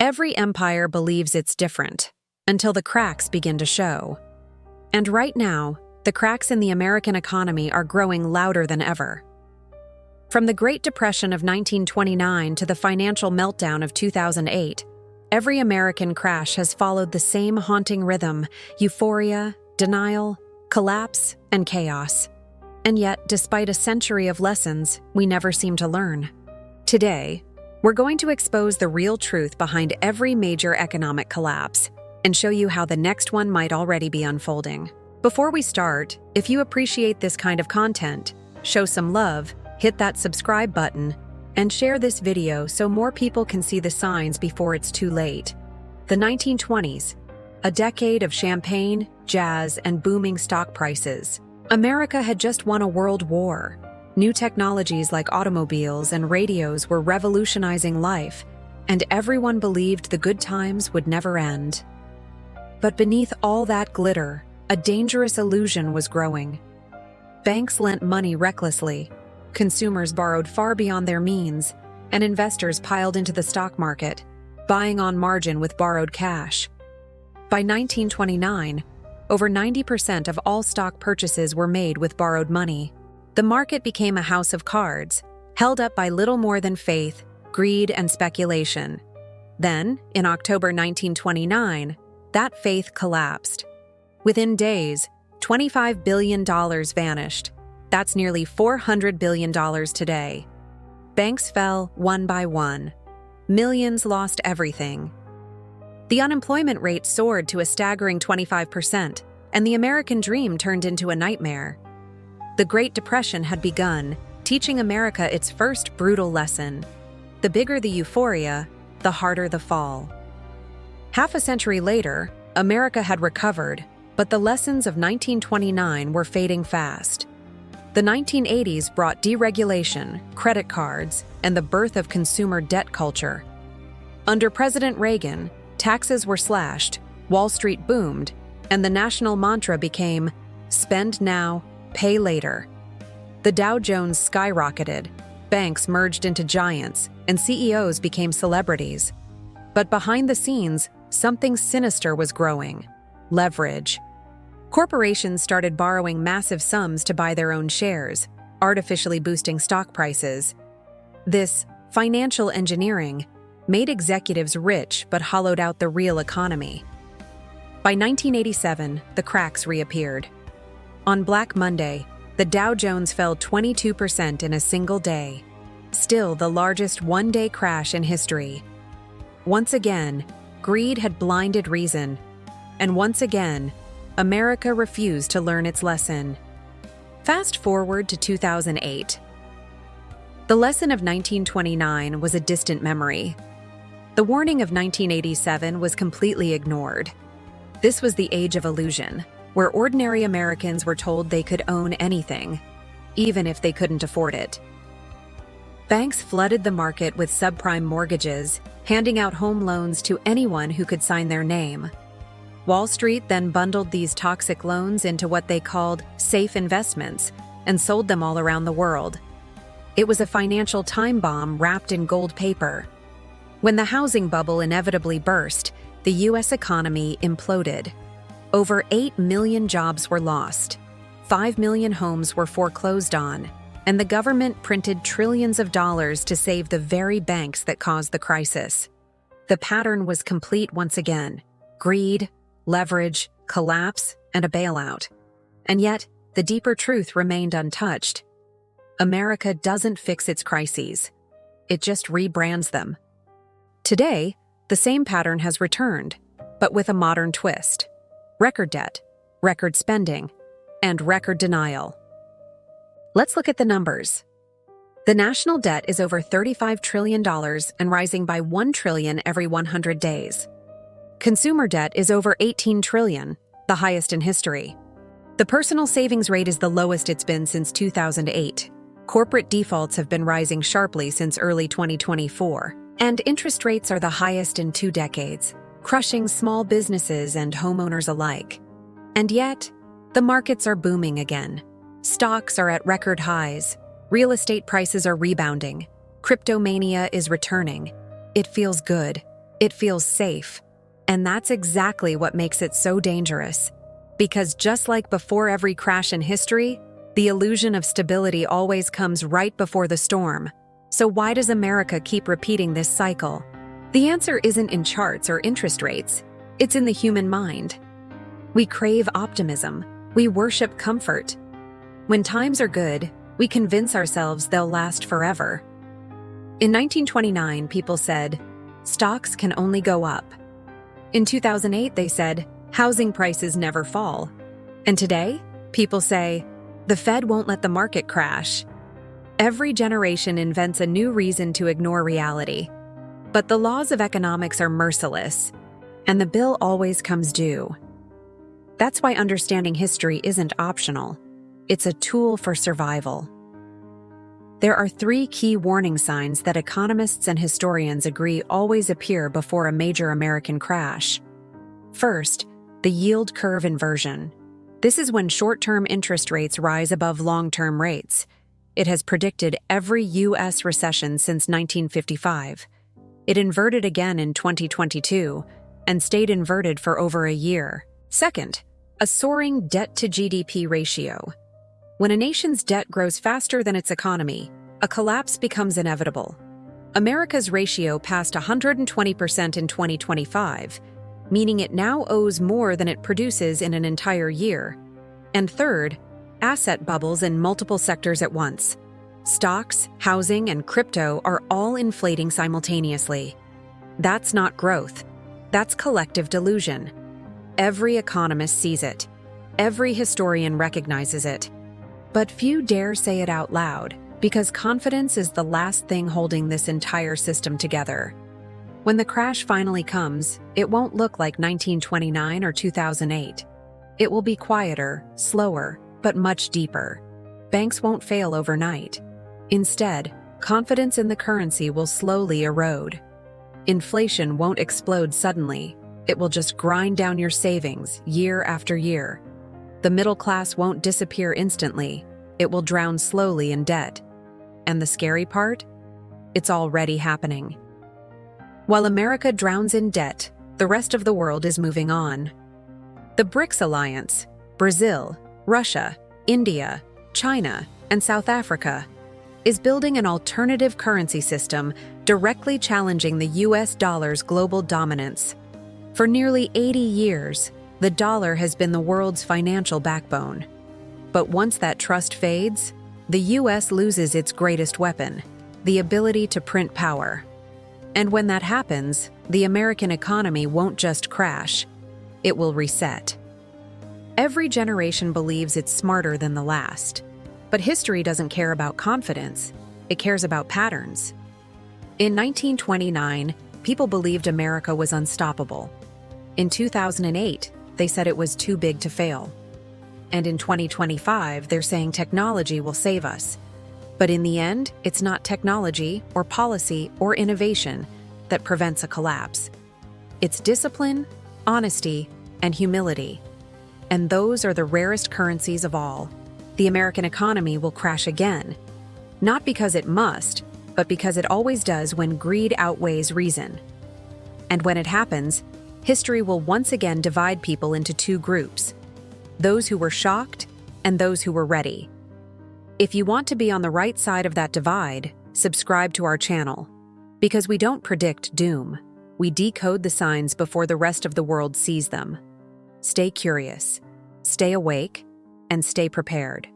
Every empire believes it's different, until the cracks begin to show. And right now, the cracks in the American economy are growing louder than ever. From the Great Depression of 1929 to the financial meltdown of 2008, every American crash has followed the same haunting rhythm: euphoria, denial, collapse, and chaos. And yet, despite a century of lessons, we never seem to learn. Today, we're going to expose the real truth behind every major economic collapse and show you how the next one might already be unfolding. Before we start, if you appreciate this kind of content, show some love, hit that subscribe button, and share this video so more people can see the signs before it's too late. The 1920s, a decade of champagne, jazz, and booming stock prices. America had just won a world war. New technologies like automobiles and radios were revolutionizing life, and everyone believed the good times would never end. But beneath all that glitter, a dangerous illusion was growing. Banks lent money recklessly, consumers borrowed far beyond their means, and investors piled into the stock market, buying on margin with borrowed cash. By 1929, over 90% of all stock purchases were made with borrowed money. The market became a house of cards, held up by little more than faith, greed, and speculation. Then, in October 1929, that faith collapsed. Within days, $25 billion vanished. That's nearly $400 billion today. Banks fell one by one. Millions lost everything. The unemployment rate soared to a staggering 25%, and the American dream turned into a nightmare. The Great Depression had begun, teaching America its first brutal lesson. The bigger the euphoria, the harder the fall. Half a century later, America had recovered, but the lessons of 1929 were fading fast. The 1980s brought deregulation, credit cards, and the birth of consumer debt culture. Under President Reagan, taxes were slashed, Wall Street boomed, and the national mantra became, "Spend now, pay later." The Dow Jones skyrocketed, banks merged into giants, and CEOs became celebrities. But behind the scenes, something sinister was growing: leverage. Corporations started borrowing massive sums to buy their own shares, artificially boosting stock prices. This financial engineering made executives rich but hollowed out the real economy. By 1987, the cracks reappeared. On Black Monday, the Dow Jones fell 22% in a single day, still the largest one-day crash in history. Once again, greed had blinded reason, and once again, America refused to learn its lesson. Fast forward to 2008. The lesson of 1929 was a distant memory. The warning of 1987 was completely ignored. This was the age of illusion, where ordinary Americans were told they could own anything, even if they couldn't afford it. Banks flooded the market with subprime mortgages, handing out home loans to anyone who could sign their name. Wall Street then bundled these toxic loans into what they called safe investments and sold them all around the world. It was a financial time bomb wrapped in gold paper. When the housing bubble inevitably burst, the U.S. economy imploded. Over 8 million jobs were lost, 5 million homes were foreclosed on, and the government printed trillions of dollars to save the very banks that caused the crisis. The pattern was complete once again: greed, leverage, collapse, and a bailout. And yet, the deeper truth remained untouched. America doesn't fix its crises. It just rebrands them. Today, the same pattern has returned, but with a modern twist: record debt, record spending, and record denial. Let's look at the numbers. The national debt is over $35 trillion and rising by $1 trillion every 100 days. Consumer debt is over $18 trillion, the highest in history. The personal savings rate is the lowest it's been since 2008. Corporate defaults have been rising sharply since early 2024, and interest rates are the highest in 2 decades, crushing small businesses and homeowners alike. And yet, the markets are booming again. Stocks are at record highs. Real estate prices are rebounding. Cryptomania is returning. It feels good. It feels safe. And that's exactly what makes it so dangerous. Because just like before every crash in history, the illusion of stability always comes right before the storm. So why does America keep repeating this cycle? The answer isn't in charts or interest rates. It's in the human mind. We crave optimism. We worship comfort. When times are good, we convince ourselves they'll last forever. In 1929, people said, stocks can only go up. In 2008, they said, housing prices never fall. And today, people say, the Fed won't let the market crash. Every generation invents a new reason to ignore reality. But the laws of economics are merciless, and the bill always comes due. That's why understanding history isn't optional. It's a tool for survival. There are 3 key warning signs that economists and historians agree always appear before a major American crash. First, the yield curve inversion. This is when short-term interest rates rise above long-term rates. It has predicted every U.S. recession since 1955. It inverted again in 2022 and stayed inverted for over a year. Second, a soaring debt-to-GDP ratio. When a nation's debt grows faster than its economy, a collapse becomes inevitable. America's ratio passed 120% in 2025, meaning it now owes more than it produces in an entire year. And third, asset bubbles in multiple sectors at once. Stocks, housing, and crypto are all inflating simultaneously. That's not growth. That's collective delusion. Every economist sees it. Every historian recognizes it. But few dare say it out loud, because confidence is the last thing holding this entire system together. When the crash finally comes, it won't look like 1929 or 2008. It will be quieter, slower, but much deeper. Banks won't fail overnight. Instead, confidence in the currency will slowly erode. Inflation won't explode suddenly. It will just grind down your savings year after year. The middle class won't disappear instantly. It will drown slowly in debt. And the scary part? It's already happening. While America drowns in debt, the rest of the world is moving on. The BRICS alliance, Brazil, Russia, India, China, and South Africa, is building an alternative currency system directly challenging the US dollar's global dominance. For nearly 80 years, the dollar has been the world's financial backbone. But once that trust fades, the US loses its greatest weapon, the ability to print power. And when that happens, the American economy won't just crash, it will reset. Every generation believes it's smarter than the last. But history doesn't care about confidence, it cares about patterns. In 1929, people believed America was unstoppable. In 2008, they said it was too big to fail. And in 2025, they're saying technology will save us. But in the end, it's not technology or policy or innovation that prevents a collapse. It's discipline, honesty, and humility. And those are the rarest currencies of all. The American economy will crash again. Not because it must, but because it always does when greed outweighs reason. And when it happens, history will once again divide people into 2 groups: those who were shocked and those who were ready. If you want to be on the right side of that divide, subscribe to our channel. Because we don't predict doom, we decode the signs before the rest of the world sees them. Stay curious, stay awake, and stay prepared.